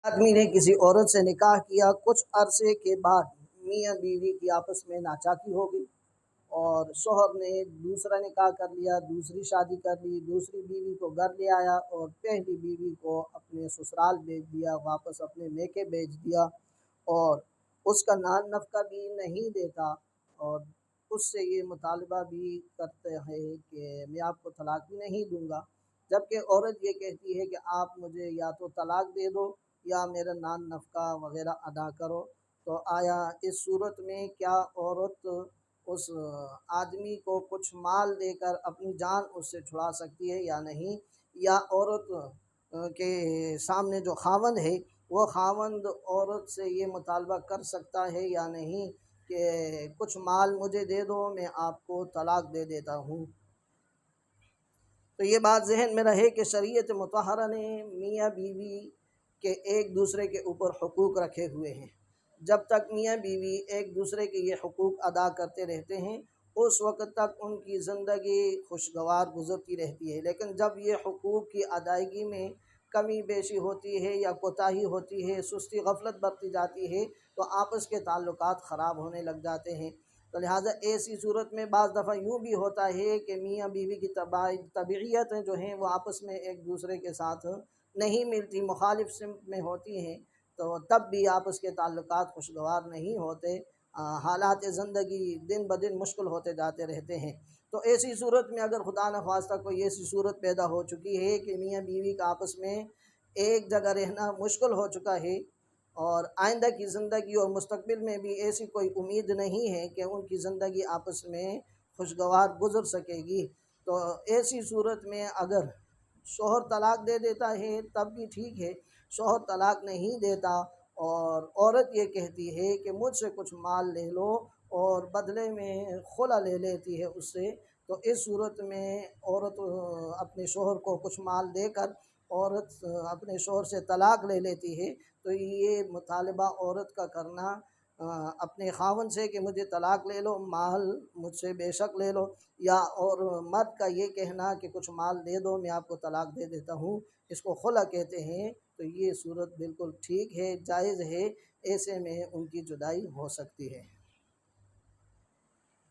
آدمی نے کسی عورت سے نکاح کیا، کچھ عرصے کے بعد میاں بیوی کی آپس میں ناچاکی ہو گئی اور شوہر نے دوسرا نکاح کر لیا، دوسری شادی کر لی، دوسری بیوی کو گھر لے آیا اور پہلی بیوی کو اپنے سسرال بھیج دیا، واپس اپنے میکے بھیج دیا اور اس کا نان نفقہ بھی نہیں دیتا اور اس سے یہ مطالبہ بھی کرتے ہیں کہ میں آپ کو طلاق بھی نہیں دوں گا، جبکہ عورت یہ کہتی ہے کہ آپ مجھے یا تو طلاق دے دو یا میرا نان نفقہ وغیرہ ادا کرو۔ تو آیا اس صورت میں کیا عورت اس آدمی کو کچھ مال دے کر اپنی جان اس سے چھڑا سکتی ہے یا نہیں؟ یا عورت کے سامنے جو خاوند ہے وہ خاوند عورت سے یہ مطالبہ کر سکتا ہے یا نہیں کہ کچھ مال مجھے دے دو، میں آپ کو طلاق دے دیتا ہوں؟ تو یہ بات ذہن میں رہے کہ شریعت مطہرہ نے میاں بیوی کے ایک دوسرے کے اوپر حقوق رکھے ہوئے ہیں۔ جب تک میاں بیوی ایک دوسرے کے یہ حقوق ادا کرتے رہتے ہیں اس وقت تک ان کی زندگی خوشگوار گزرتی رہتی ہے، لیکن جب یہ حقوق کی ادائیگی میں کمی بیشی ہوتی ہے یا کوتاہی ہوتی ہے، سستی غفلت برتی جاتی ہے تو آپس کے تعلقات خراب ہونے لگ جاتے ہیں۔ تو لہٰذا ایسی صورت میں بعض دفعہ یوں بھی ہوتا ہے کہ میاں بیوی کی طبیعتیں جو ہیں وہ آپس میں ایک دوسرے کے ساتھ نہیں ملتی، مخالف سمت میں ہوتی ہیں، تو تب بھی آپس کے تعلقات خوشگوار نہیں ہوتے، حالات زندگی دن بدن مشکل ہوتے جاتے رہتے ہیں۔ تو ایسی صورت میں اگر خدا نخواستہ کوئی ایسی صورت پیدا ہو چکی ہے کہ میاں بیوی کا آپس میں ایک جگہ رہنا مشکل ہو چکا ہے اور آئندہ کی زندگی اور مستقبل میں بھی ایسی کوئی امید نہیں ہے کہ ان کی زندگی آپس میں خوشگوار گزر سکے گی، تو ایسی صورت میں اگر شوہر طلاق دے دیتا ہے تب بھی ٹھیک ہے، شوہر طلاق نہیں دیتا اور عورت یہ کہتی ہے کہ مجھ سے کچھ مال لے لو اور بدلے میں خلا لے لیتی ہے اس سے، تو اس صورت میں عورت اپنے شوہر کو کچھ مال دے کر عورت اپنے شوہر سے طلاق لے لیتی ہے، تو یہ مطالبہ عورت کا کرنا اپنے خاوند سے کہ مجھے طلاق لے لو، مال مجھ سے بے شک لے لو، یا اور مرد کا یہ کہنا کہ کچھ مال دے دو میں آپ کو طلاق دے دیتا ہوں، اس کو خلا کہتے ہیں، تو یہ صورت بالکل ٹھیک ہے، جائز ہے، ایسے میں ان کی جدائی ہو سکتی ہے۔